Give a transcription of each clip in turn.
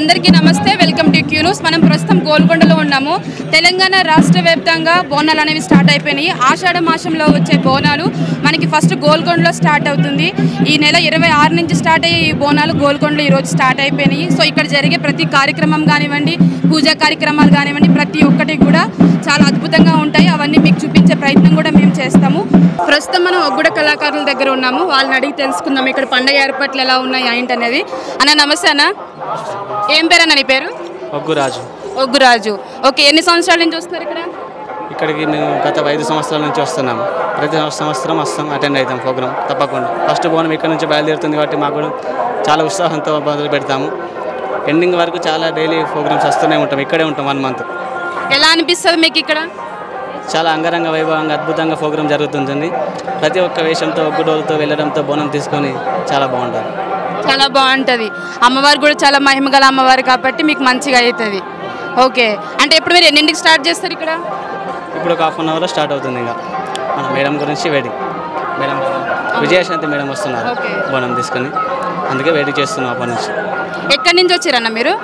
అందరికీ నమస్తే, welcome to Q news. మనం ప్రస్తుతం గోల్కొండలో ఉన్నాము. తెలంగాణ రాష్ట్ర వ్యాప్తంగా బోనాలు అనేవి స్టార్ట్ అయిపోయినాయి. ఆషాఢ మాసంలో వచ్చే బోనాలు మనకి ఫస్ట్ గోల్కొండలో స్టార్ట్ అవుతుంది. ఈ నెల 26 నుంచి స్టార్ట్ అయ్యే ఈ బోనాలు గోల్కొండలో ఈరోజు స్టార్ట్ అయిపోయినాయి. సో ఇక్కడ జరిగే ప్రతి కార్యక్రమం కానివ్వండి, పూజా కార్యక్రమాలు కానివ్వండి, ప్రతి ఒక్కటి కూడా చాలా అద్భుతంగా ఉంటాయి. అవన్నీ మీకు చూపించే ప్రయత్నం కూడా మేము చేస్తాము. ప్రస్తుతం మనం ఒగ్గుడ కళాకారుల దగ్గర ఉన్నాము. వాళ్ళని అడిగి తెలుసుకుందాం ఇక్కడ పండుగ ఏర్పాట్లు ఎలా ఉన్నాయి ఏంటి అనేది. అన్న నమస్తే అన్న, ఏం పేరు అన్న నీ పేరు? ఒగ్గురాజు. ఒగ్గురాజు, ఓకే. ఎన్ని సంవత్సరాల నుంచి వస్తున్నారు ఇక్కడ? ఇక్కడికి నేను గత 5 సంవత్సరాల నుంచి వస్తున్నాము. ప్రతి సంవత్సరం వస్తాం, అటెండ్ అవుతాం ప్రోగ్రామ్ తప్పకుండా. ఫస్ట్ బోనం ఇక్కడ నుంచి బయలుదేరుతుంది కాబట్టి మాకు కూడా చాలా ఉత్సాహంతో మొదలు పెడతాము. ఎండింగ్ వరకు చాలా డైలీ ప్రోగ్రామ్స్ వస్తూనే ఉంటాం. ఇక్కడే ఉంటాం 1 మంత్. ఎలా అనిపిస్తుంది మీకు ఇక్కడ? చాలా అంగరంగ వైభవంగా అద్భుతంగా ప్రోగ్రామ్ జరుగుతుంది. ప్రతి ఒక్క వేషంతో ఒగ్గుడోలతో వెళ్ళడంతో బోనం తీసుకొని చాలా బాగుంటుంది. చాలా బాగుంటుంది. అమ్మవారు కూడా చాలా మహిమగల అమ్మవారు కాబట్టి మీకు మంచిగా అవుతుంది. ఓకే, అంటే ఎప్పుడు మీరు ఎన్నింటికి స్టార్ట్ చేస్తారు ఇక్కడ? ఇప్పుడు ఒక 1/2 అవర్లో స్టార్ట్ అవుతుంది. ఇంకా మన మేడం గురించి వెయిటింగ్. మేడం విజయశాంతి మేడం వస్తున్నారు బోనం తీసుకొని, అందుకే వెయిట్ చేస్తున్నాం అప్పటి నుంచి. ఎక్కడి నుంచి వచ్చారన్న మీరు?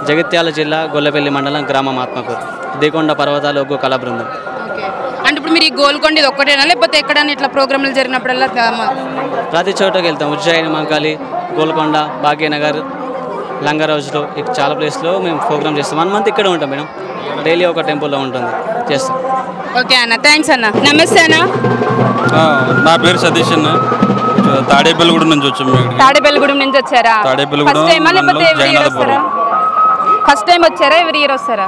జగిత్యాల జిల్లా గొల్లపల్లి మండలం గ్రామం ఆత్మకూరు, దిగొండ పర్వతాల ఒగ్గు కళా బృందం. అంటే ఇప్పుడు మీరు ఈ గోల్కొండ ఇది ఒక్కటేనా, లేకపోతే ఎక్కడైనా ఇట్లా ప్రోగ్రాంలు జరిగినప్పుడల్లా? ప్రతి చోటకి వెళ్తాం. ఉజ్జయిని, మంకాలి, గోల్కొండ, భాగ్యనగర్, లంగరోజులో చాలా ప్లేస్లో మేము ప్రోగ్రామ్ చేస్తాం. 1 మంత్ ఇక్కడే ఉంటాం మేడం. డైలీ ఒక టెంపుల్లో ఉంటుంది, చేస్తాం. ఓకే అన్న, థ్యాంక్స్ అన్న. నమస్తే అన్న. నా పేరు సతీష్ అన్న. తాడేపల్లిగూడెం నుంచి వచ్చాము. తాడేపల్లిగూడెం నుంచి వచ్చారా? తాడేపల్లిగూడెం ఫస్ట్ టైం వచ్చారా? ఎవరి ఇయర్ వస్తారా?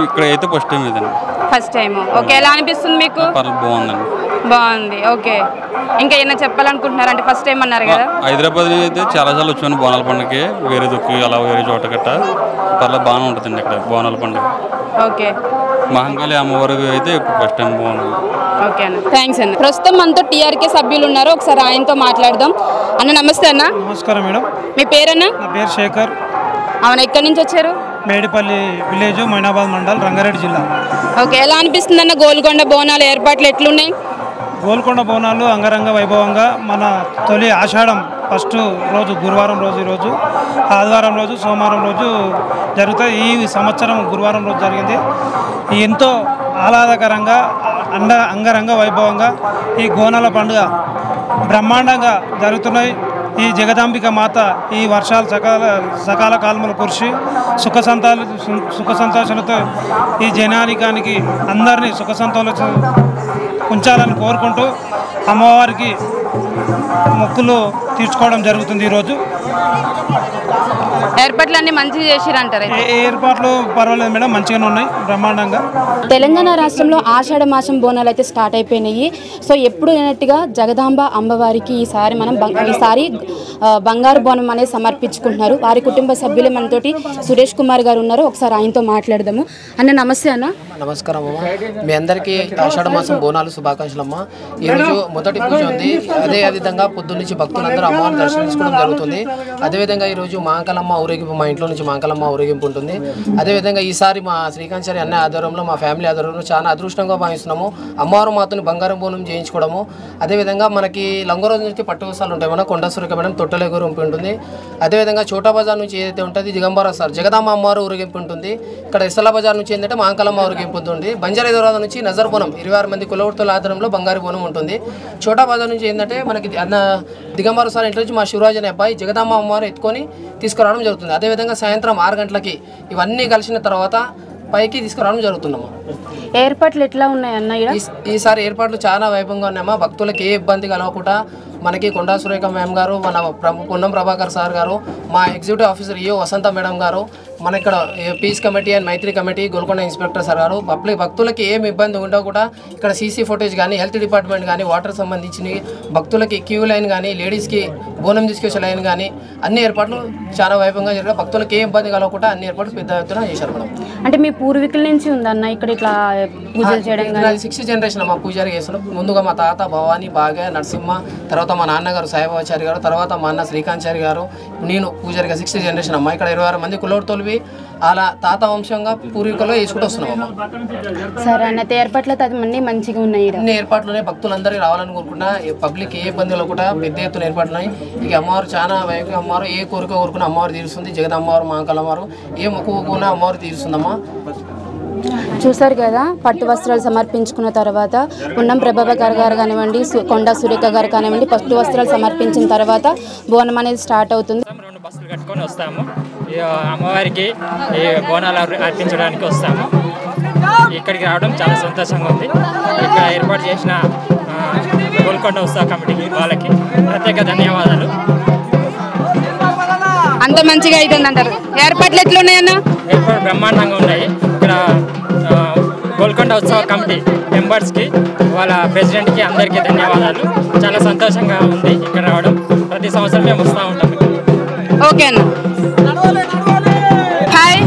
ఇక్కడ అయితే ఫస్ట్ టైం ఇదండి. First time. ఓకే, ఎలా అనిపిస్తుంది మీకు? బాగుందండి. బాగుంది. ఓకే, ఇంకా ఏమైనా చెప్పాలనుకుంటున్నారు? అంటే ఫస్ట్ టైం అన్నారు కదా. హైదరాబాద్ అయితే చాలాసార్లు వచ్చాను బోనాల పండుగకి, వేరే దుక్కి అలా వేరే చోట గట్ట. పర్లేదు బాగానే ఉంటుందండి ఇక్కడ బోనాల పండుగ. ఓకే, మహంకాళి అమ్మవారి అయితే ఇప్పుడు ఫస్ట్ టైం బాగుంది. ఓకే అన్న, థ్యాంక్స్ అన్న. ప్రస్తుతం మనతో టీఆర్కే సభ్యులు ఉన్నారు, ఒకసారి ఆయనతో మాట్లాడదాం. అన్న నమస్తే అన్న. నమస్కారం మేడం. మీ పేరన్నా? నా పేరు శేఖర్. అవును, ఎక్కడి నుంచి వచ్చారు? మేడిపల్లి విలేజ్, మైనాబాద్ మండల్, రంగారెడ్డి జిల్లా. ఓకే, ఎలా అనిపిస్తుంది అన్న గోల్కొండ బోనాలు ఏర్పాట్లు ఎట్లున్నాయి? గోల్కొండ బోనాలు అంగరంగ వైభవంగా మన తొలి ఆషాఢం ఫస్ట్ రోజు గురువారం రోజు, ఈరోజు ఆదివారం రోజు, సోమవారం రోజు జరుగుతాయి. ఈ సంవత్సరం గురువారం రోజు జరిగింది. ఎంతో ఆహ్లాదకరంగా అంగరంగ వైభవంగా ఈ బోనాల పండుగ బ్రహ్మాండంగా జరుగుతున్నాయి. ఈ జగదాంబిక మాత ఈ వర్షాలు సకాల కాలములు కురిసి సుఖ సంతోషాలతో ఈ జనానికానికి అందరినీ సుఖ సంతోషాలు ఉంచాలని కోరుకుంటూ అమ్మవారికి మొక్కులు తీర్చుకోవడం జరుగుతుంది. ఈరోజు ఏర్పాట్లు అన్ని మంచిగా చేసిరంటారు? ఏర్పాట్లు పర్వాలేదు మేడం, మంచిగానే ఉన్నాయి, బ్రహ్మాండంగా. తెలంగాణ రాష్ట్రంలో ఆషాఢ మాసం బోనాలు అయితే స్టార్ట్ అయిపోయినాయి. సో ఎప్పుడు అయినట్టుగా జగదాంబ అమ్మవారికి ఈసారి బంగారు బోనం అనేది సమర్పించుకుంటున్నారు. వారి కుటుంబ సభ్యులే మనతోటి సురేష్ కుమార్ గారు ఉన్నారు, ఒకసారి ఆయనతో మాట్లాడదాము. అన్న నమస్తే అన్న. నమస్కారం అమ్మ. మీ అందరికీ ఆషాఢ మాసం బోనాలు శుభాకాంక్షలు అమ్మ. ఈరోజు మొదటి పూజ ఉంది. అదే విధంగా పొద్దున్న నుంచి భక్తులందరూ అమ్మవారిని దర్శించుకోవడం జరుగుతుంది. అదేవిధంగా ఈరోజు మాంకలమ్మ ఊరేగింపు, మా ఇంట్లో నుంచి మాంకలమ్మ ఊరేగింపు ఉంటుంది. అదేవిధంగా ఈసారి మా శ్రీకాంత్ చారి అన్న ఆధ్వర్యంలో, మా ఫ్యామిలీ ఆధ్వర్యంలో చాలా అదృష్టంగా భావిస్తున్నాము. అమ్మవారు మాతోని బంగారం బోనం చేయించుకోవడము. అదేవిధంగా మనకి లంగరోజు నుంచి పట్టు వస్త్రాలు ఉంటాయి, మన కొండ సురేఖ మేడం తొట్టలేగురు ఉంటుంది. అదేవిధంగా చోటా బజార్ నుంచి ఏదైతే ఉంటుంది దిగంబర సార్ జగదాంబ అమ్మవారు ఊరేగింపు ఉంటుంది. ఇక్కడ ఇసలా బజార్ నుంచి ఏంటంటే మాంకలమ్మ ఊరేగింపు ఉంటుంది. బంజారా దొరాద నుంచి నజర్ బోనం 26 మంది కులవృత్తుల ఆధ్వర్యంలో బంగారు బోనం ఉంటుంది. చోటా బజార్ నుంచి ఏంటంటే మనకి దిగంబర సార్ ఇంట్లో నుంచి మా శివరాజ్ అనే అబ్బాయి జగదాంబ అమ్మవారు ఎత్తుకొని తీసుకురావడం జరుగుతుంది. అదేవిధంగా సాయంత్రం 6 గంటలకి ఇవన్నీ కలిసిన తర్వాత పైకి తీసుకురావడం జరుగుతుందమ్మా. ఏర్పాట్లు ఎట్లా ఉన్నాయన్న? ఈసారి ఏర్పాట్లు చాలా వైభవంగా ఉన్నాయమ్మా. భక్తులకు ఏ ఇబ్బంది కలగకుండా మనకి కొండా సురేఖ మ్యామ్ గారు, మన పొన్నం ప్రభాకర్ సార్ గారు, మా executive officer EO Vasantha madam garu, మన ఇక్కడ peace committee and Maitri committee, Golconda inspector sir garu, భక్తులకి ఏమి ఇబ్బంది ఉండో కూడా ఇక్కడ సీసీ ఫుటేజ్ కానీ, హెల్త్ డిపార్ట్మెంట్ కానీ, వాటర్ సంబంధించిన భక్తులకి క్యూ లైన్ కానీ, లేడీస్కి బోనం తీసుకొచ్చే లైన్ కానీ అన్ని ఏర్పాట్లు చాలా వైభవంగా జరిగాయి. భక్తులకు ఏ ఇబ్బంది కలగకుండా అన్ని ఏర్పాట్లు పెద్ద ఎత్తున చేశారు మేడం. అంటే మీ పూర్వీకుల నుంచి ఉందన్న ఇక్కడ ఇట్లా పూజలు చేయడం? 6th జనరేషన్ మా పూజారి చేస్తున్నాం. ముందుగా మా తాత భవానీ, భాగ్య, నరసింహ, తర్వాత మా నాన్నగారు సాయిబాబాచారి గారు, తర్వాత మా అన్న శ్రీకాంచారి గారు, నేను పూజారిగా 6th జనరేషన్ అమ్మ. ఇక్కడ 26 మంది కులోడు తోలివి అలా తాత వంశంగా పూర్వీకులు వేసుకుంటూ వస్తున్నాం అమ్మ. సరే అన్నత ఏర్పాట్లు అన్ని మంచిగా ఉన్నాయి. అన్ని ఏర్పాట్లునే భక్తులందరూ రావాలని కోరుకుంటా. పబ్లిక్ ఏ ఇబ్బందులు కూడా పెద్ద ఎత్తున ఏర్పాట్లున్నాయి. ఇక అమ్మవారు చాలా వైపు అమ్మవారు ఏ కోరిక కోరుకున్న అమ్మవారు తీరుస్తుంది. జగదమ్మవారు మహాకాళమ్మవారు ఏ మొక్కుకున్న అమ్మవారు తీరుస్తుందమ్మా. చూసారు కదా, పట్టు వస్త్రాలు సమర్పించుకున్న తర్వాత ఉన్నం ప్రభాకర్ గారు కానివ్వండి, కొండా సురేఖ గారు కానివ్వండి, పట్టు వస్త్రాలు సమర్పించిన తర్వాత బోనం అనేది స్టార్ట్ అవుతుంది. 2 బస్సులు కట్టుకొని వస్తాము. అమ్మవారికి ఈ బోనాలు అర్పించడానికి వస్తాము. ఇక్కడికి రావడం చాలా సంతోషంగా ఉంది. ఇక్కడ ఏర్పాటు చేసిన గోల్కొండ ఉత్సవ కమిటీకి వాళ్ళకి ప్రత్యేక ధన్యవాదాలు. అంత మంచిగా అవుతుంది అంటారు. ఏర్పాట్లు ఎట్లున్నాయన్న? ఏర్పాటు బ్రహ్మాండంగా ఉన్నాయి. ఇక్కడ గోల్కొండ ఉత్సవ కమిటీ మెంబర్స్కి, వాళ్ళ ప్రెసిడెంట్కి అందరికీ ధన్యవాదాలు. చాలా సంతోషంగా ఉంది ఇక్కడ రావడం. ప్రతి సంవత్సరం మేము వస్తూ ఉంటాం. ఓకే అన్న. హాయ్.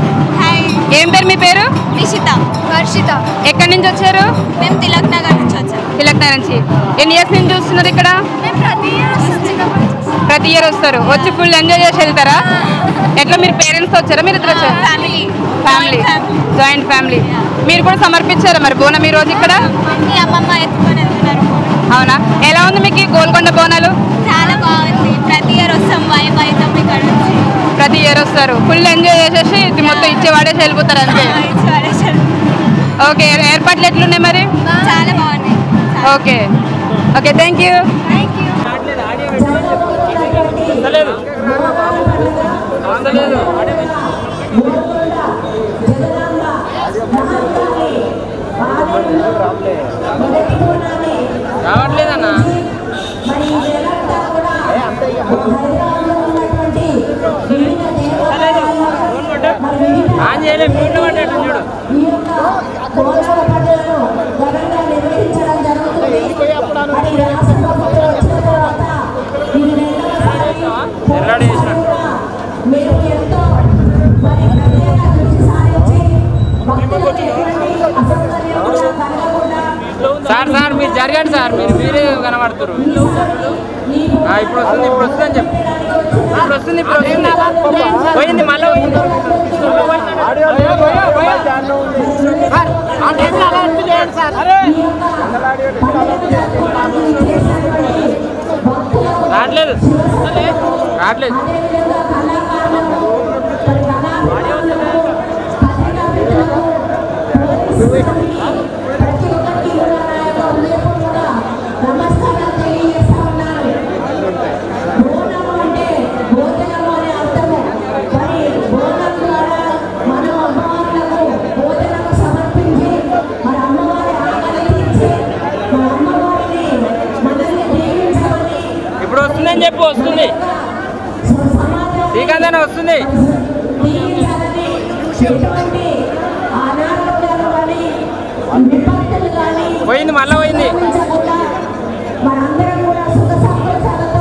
ఏం పేరు మీ పేరు? నిషిత. వర్షిత. ఎక్కడి నుంచి వచ్చారు? మేము తిలక్ నగర్ నుంచి వచ్చాము. తిలక్ నగర్ నుంచి. ఎన్ని ఇయర్స్ నుంచి చూస్తున్నారు ఇక్కడ? మేము ప్రతి ఇయర్ వస్తారు. వచ్చి ఫుల్ ఎంజాయ్ చేసి వెళ్తారా? ఎట్లా మీరు పేరెంట్స్ వచ్చారా, మీరు ఇద్దరు వచ్చారు? ఫ్యామిలీ. Joint family. మీరు కూడా సమర్పించారా మరి బోనం ఈ రోజు ఇక్కడ? అమ్మమ్మ ఎత్తుకొని వెళ్తున్నారు. అవునా? ఎలా ఉంది మీకు గోల్కొండ బోనాలు? చాలా బాగుంది. ప్రతి ఇయర్ వస్తాం. వైబ్ అవుతాం ఇక్కడ నుంచి. ప్రతి ఇయర్ వస్తారు. ఫుల్ ఎంజాయ్ చేసేసి ఇది మొత్తం ఇచ్చేవాడేసి వెళ్ళిపోతారు అంతే. ఓకే, ఏర్పాట్లు ఎట్లున్నాయి మరి? చాలా బాగున్నాయి. Okay okay, thank you. రావట్లేదన్నా. ఆన్ చేయలే, మ్యూట్లో పడ్డాడు చూడు. సార్ మీరు జరగండి సార్, మీరే కనబడుతున్నారు. ఇప్పుడు వస్తుంది అని చెప్పి. ఇప్పుడు వస్తుంది పోయింది మళ్ళీ రావట్లేదు. ఇప్పుడు వస్తుందని చెప్పు. వస్తుంది, శ్రీకాంత్ వస్తుంది. పోయింది మళ్ళీ పోయింది.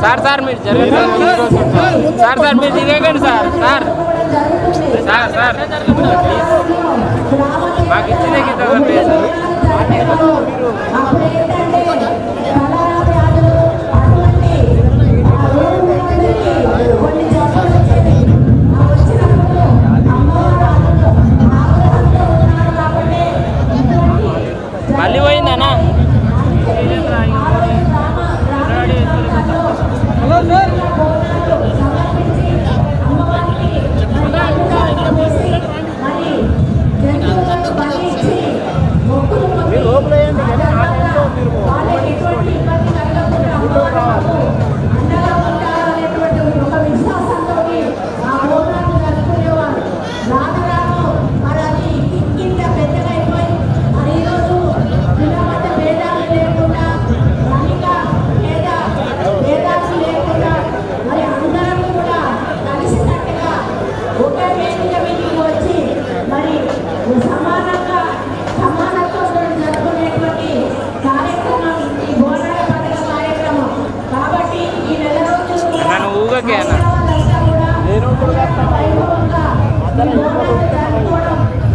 సార్ మీరు జరగండి సార్ మీరు దిగండి సార్. మాకు ఇచ్చిందే కదా. మళ్ళీ పోయిందన్నా.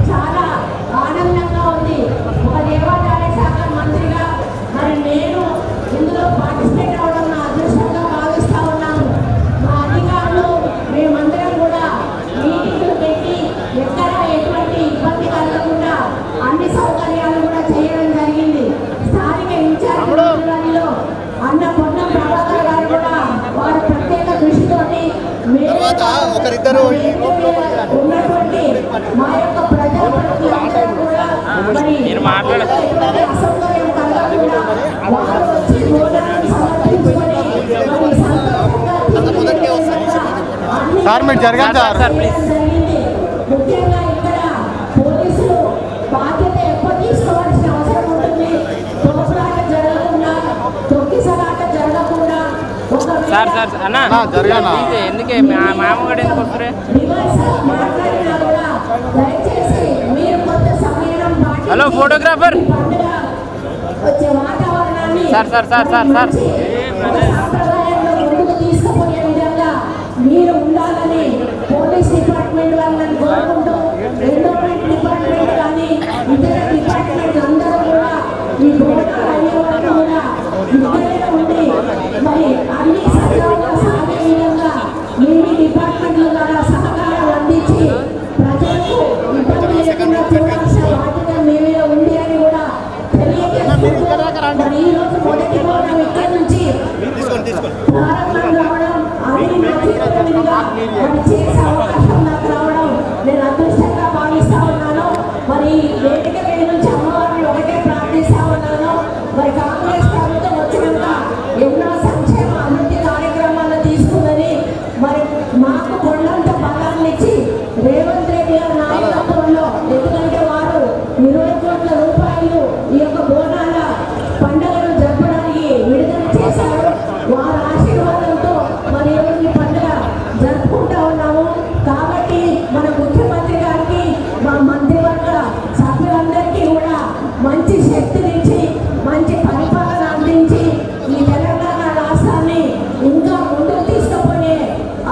చాలా ఆనందంగా ఉంది. ఒక దేవాదాయ శాఖ మంత్రిగా మరి నేను ఇందులో పార్టిసిపేట్ అవడం నా అదృష్టం. తర్వాత ఒకరిద్దరు ఉన్నటువంటి మా యొక్క ప్రజాప్రతినిధులందరూ కూడా మీరు మాట్లాడారు అసౌకర్యం కలగకుండా వారు వచ్చి బోనాలను సమర్పించుకొని మరి సంతోషంగా సార్ మీరు జరగండి సార్ జరిగింది. ముఖ్యంగా ఇక్కడ పోలీసులు బాధ్యత ఎక్కువ తీసుకోవాల్సిన అవసరం ఉంటుంది. తోపులాట జరగకుండా, తొక్కిసలాట జరగకుండా సార్ అన్న జరగనా ఎందుకే మామగాడు ఎందుకు వస్తురే మాట్లాడినా కూడా దయచేసి మీరు కొంత సమయం పాటించి హలో ఫోటోగ్రాఫర్ పండుగ వచ్చే వాతావరణాన్ని సార్ సంప్రదాయంలో ముందుకు తీసుకుపోయే విధంగా మీరు ఉండాలని పోలీస్ డిపార్ట్మెంట్ వాళ్ళని కోరుకుంటూ ఎండోమెంట్ డిపార్ట్మెంట్ కానీ ఇతర డిపార్ట్మెంట్ అందరూ కూడా ఈ బోనాలు అయ్యే వరకు కూడా ఇక్కడే ఉండి మరి అన్ని సక్రమంగా సాగే విధంగా మీ డిపార్ట్మెంట్ల ద్వారా సహకారం అందించి ప్రజలకు ఇబ్బంది లేకుండా చూడాల్సిన బాధ్యత మీ మీద ఉంది అని కూడా తెలియజేసుకుంటూ మరి ఈ రోజు మొదటి బోనం ఇక్కడ నుంచి ప్రారంభం కావడం అది నా జీవితం మీదుగా మరి చేసే అవకాశం నాకు రావడం నేను అదృష్టంగా భావిస్తా ఉన్నాను. మరి వేదిక మీద నుంచి అమ్మవారిని ఒకటే ప్రార్థిస్తా ఉన్నాను. మరి కాంగ్రెస్ ప్రభుత్వం వచ్చినాక ఎన్నో సంక్షేమ అభివృద్ధి కార్యక్రమాలు తీసుకుందని మరి మాకు కొండంత బలాన్ని ఇచ్చి రేవంత్ రెడ్డి గారి నాయకత్వంలో ఎందుకంటే వారు 20 కోట్ల రూపాయలు ఈ యొక్క బోనాల పండుగను జరపడానికి విడుదల చేశారు. వారి ఆశీర్వాదంతో మరి ఈరోజు ఈ పండుగ జరుపుకుంటా ఉన్నాము. కాబట్టి మన ముఖ్యమంత్రి గారికి మా మంత్రివర్గ సభ్యులందరికీ కూడా మంచి శక్తినిచ్చి మంచి పరిపాలన అందించి ఈ తెలంగాణ రాష్ట్రాన్ని ఇంకా ముందుకు తీసుకుపోయే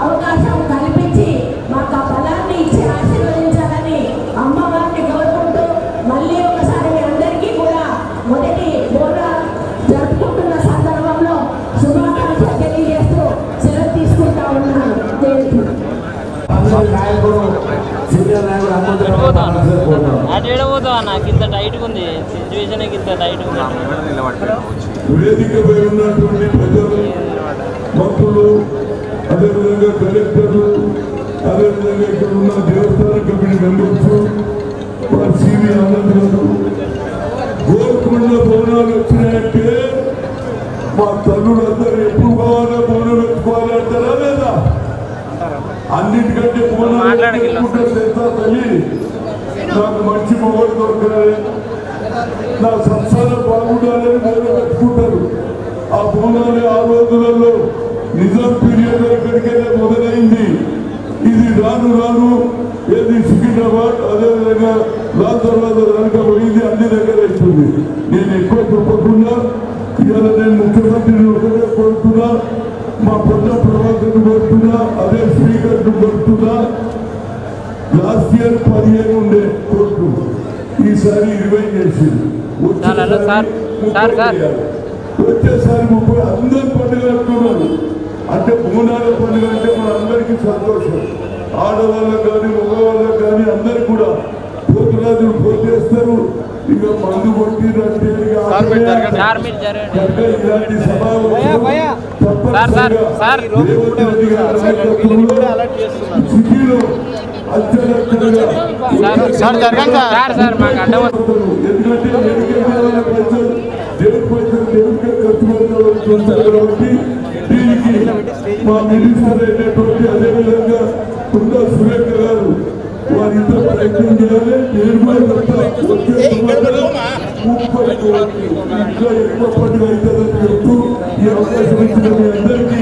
అవకాశం కల్పించి మాకు ఆ బలాన్ని ఇచ్చి ఆశీర్వదించాలని అమ్మవారిని కోరుకుంటూ మళ్ళీ ఒకసారి మీ అందరికీ కూడా మొదటి బోనాలు జరుపుకుంటున్న సందర్భంలో శుభాకాంక్షలు తెలియజేస్తూ సెలవు తీసుకుంటా ఉన్నాను. అటు ఏడబోతావా నాకు ఇంత టైట్గా ఉంది సిచ్యువేషన్ ఇంత టైట్గా ఉంది వేదికపై ఉన్నటువంటి ప్రజలు భక్తులు అదేవిధంగా కలెక్టర్లు అదేవిధంగా ఇక్కడ ఉన్న దేవస్థాన కమిటీ మెంబర్స్ వారి సివి ఆనందరావు గోల్కొండ భవనాలు వచ్చినాయంటే మా తల్లులందరూ ఎప్పుడు కావాలో బోనం ఎత్తుకోవాలి అంటారా లేదా? అన్నిటికంటే బోనాలు తెలుసా తల్లి? నాకు మంచి మొగలు దొరకాలి, నా సంసారం బాగుండాలని బోనం పెట్టుకుంటారు. ఆ బోనాలు ఆ రోజులలో నిజాం పీరియడ్ ఇక్కడికెళ్ళే మొదలైంది. ఇది రాను రాను ఏది సికింద్రాబాద్ అదేవిధంగా లాల్ దర్వాజా వెనక పోయింది, అన్ని దగ్గర అవుతుంది. నేను ఎక్కువ చెప్పకుండా ఇవాళ నేను ముఖ్యమంత్రిని ఒకటే కోరుతున్నా, మా పెద్ద ప్రభాకర్ను కోరుతున్నా, అదే స్పీకర్ను కోరుతున్నా. లాస్ట్ ఇయర్ 15 ఉండే కోర్టు, ఈసారి 20 చేసింది. వచ్చేసారి 30 అందరు పండుగ అంటున్నారు. అంటే బోనాల పండుగ అంటే మన అందరికీ సంతోషం. ఆడవాళ్ళకు కానీ మగవాళ్ళకు కానీ అందరు కూడా పోతురాజులు పోతేస్తారు. ఇక మందు కొట్టినట్టే ఇలాంటి సిటీలో దీనికి మా మినిస్టర్ అయినటువంటి అదేవిధంగా కుందా సురేఖ గారు వారిద్దరు ప్రయత్నం చేయాలి. నేను ఇంకా ఎక్కువ పండుగ అవుతుందని చెప్తూ ఈ అవకాశం ఇచ్చిన మీ అందరికీ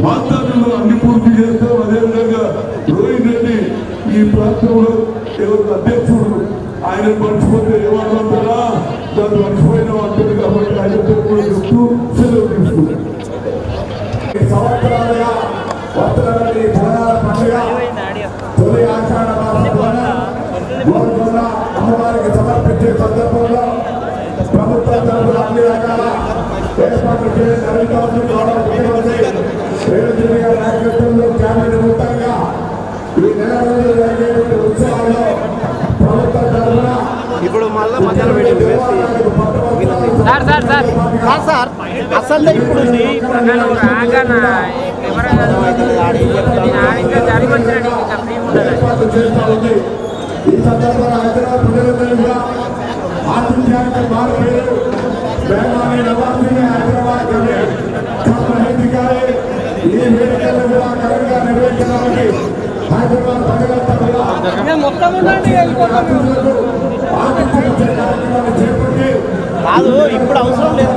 వాగ్దానంలో అన్ని పూర్తి చేస్తాం. అదేవిధంగా రోహిత్ రెడ్డి ఈ ప్రాంతంలో ఎవరు అధ్యక్షుడు, ఆయన మర్చిపోతే ఏమంటారా దాన్ని మర్చిపోయిన అంటారు. కాబట్టి ఆయన కూడా చెప్తూ సెలవు తీసుకుంటారు. సంవత్సరాలుగా వస్తున్నటువంటి బోనాల పండుగ తొలి ఆషాఢ మాసంలోన గోల్కొండ అమ్మవారికి సమర్పించే సందర్భంలో ప్రభుత్వం తరఫున అన్ని రకాల ఏర్పాట్లు చేయడం జరుగుతుంది. ముఖ్యమంత్రి రేవంత్ రెడ్డి గారి నాయకత్వంలో క్యాబినెట్ మొత్తంగా ఈ నెల రోజులు జరిగేటువంటి ఉత్సవాల్లో ప్రభుత్వం తరఫున ఇప్పుడు మళ్ళీ మధ్యలో సార్ అసలు ఇప్పుడు ఈ సందర్భంగా హైదరాబాద్ ప్రజలందరూ ఆతిథ్యానికి మారిపోయారు బెంగాలీ నవాబీని హైదరాబాద్ ఈ వేడుకలను కూడా ఘనంగా నిర్వహించడానికి హైదరాబాద్ ప్రజలంతా కూడా కార్యక్రమాన్ని చేపట్టి కాదు ఇప్పుడు అవసరం లేదు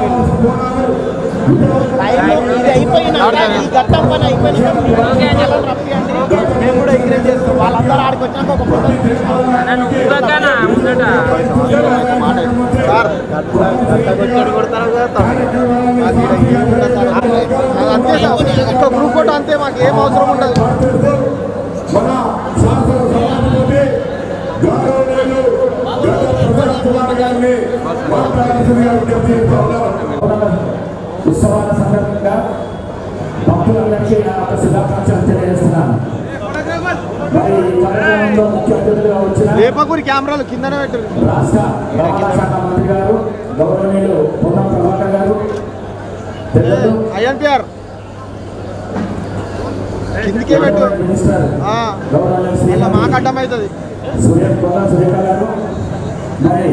ఇది అయిపోయినాక ఈ ఘట్టం పని అయిపోయినాక మేము కూడా ఎంకరేజ్ చేస్తాం వాళ్ళందరూ ఆడికి వచ్చినాక ఒక ఫోటో అంతే సార్ గ్రూప్ ఫోటో అంతే మాకు ఏం అవసరం ఉండదు ఉత్సవాల సందర్భంగా భక్తులందరికీ నా యొక్క శుభాకాంక్షలు తెలియజేస్తున్నాను. మరి కార్యక్రమంలో ముఖ్య అతిథులుగా వచ్చిన లేపకూరి కెమెరాలు కిందనే పెట్టారు రాష్ట్ర రవాణా శాఖ మంత్రి గారు గౌరవనీయులు పొన్నం ప్రభాకర్ గారు, ఐఎన్పిఆర్ కిందికే పెట్టు మినిస్టర్ గౌరవనీయులు మాకు అడ్డమవుతుంది సురేఖ గారు, మరి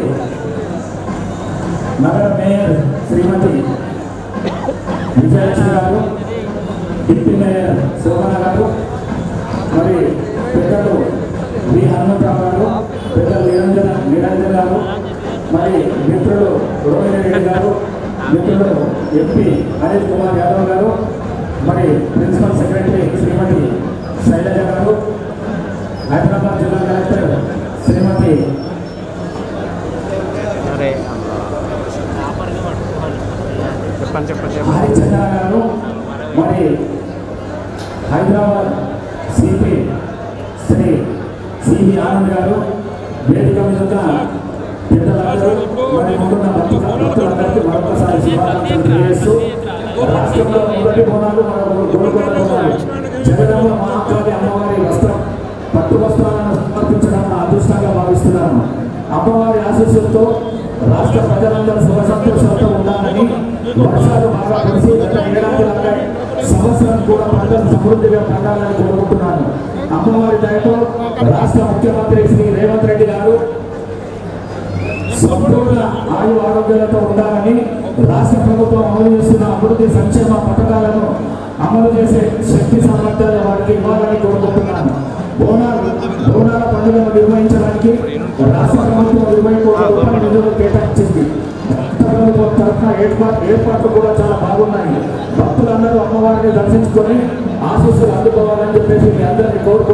నగర మేయర్ శ్రీమతి విజయలక్ష్మి గారు, డిప్యూటీ మేయర్ శోభన గారు, మరి పెద్దలు వి హనుమంతరావు గారు, పెద్దలు నిరంజన్ గారు, మరి మిత్రులు రోహిణి రెడ్డి గారు, మిత్రులు ఎంపీ అనిల్ కుమార్ యాదవ్ గారు, మరి ప్రిన్సిపల్ సెక్రటరీ శ్రీమతి శైలజ గారు, హైదరాబాద్ జిల్లా కలెక్టర్ శ్రీమతి హరిచంద్ర గారు, మరి హైదరాబాద్ సిపి శ్రీ సివి ఆనంద్ గారు, వేదిక మీద పెద్దలందరూ, మరి ముందున్న భక్తులందరికీ మరొకసారి శుభాకాంక్షలు తెలియజేస్తూ రాష్ట్రంలో మొదటి బోనాలు జగదమ్మ మహాకాళి అమ్మవారి వస్త్రం పట్టు వస్త్రాలను సమర్పించడం నా అదృష్టంగా భావిస్తున్నాను. అమ్మవారి ఆశీస్సులతో రాష్ట్ర ప్రజలందరూ సుఖ సంతోషాలతో ఉండాలని, వర్షాలు బాగా కురిసి గత ఏడాదిలాగా సంవత్సరం కూడా పంటలు సమృద్ధిగా పండాలని కోరుకుంటున్నాను. అమ్మవారి దయతో రాష్ట్ర ముఖ్యమంత్రి శ్రీ రేవంత్ రెడ్డి గారు సంపూర్ణ ఆయు ఆరోగ్యాలతో ఉండాలని, రాష్ట్ర ప్రభుత్వం అమలు చేస్తున్న అభివృద్ధి సంక్షేమ పథకాలను అమలు చేసే శక్తి సామర్థ్యాలు వారికి ఇవ్వాలని కోరుకుంటున్నాను. బోనాల పండుగను నిర్వహించడానికి రాష్ట్ర ప్రభుత్వం 20 కోట్ల రూపాయల నిధులు కేటాయించింది. తరఫున ఏర్పాట్లు కూడా చాలా బాగున్నాయి. భక్తులందరూ అమ్మవారిని దర్శించుకొని ఆశీస్సులు అందుకోవాలని చెప్పేసి మీ అందరినీ కోరుకుంటున్నాను.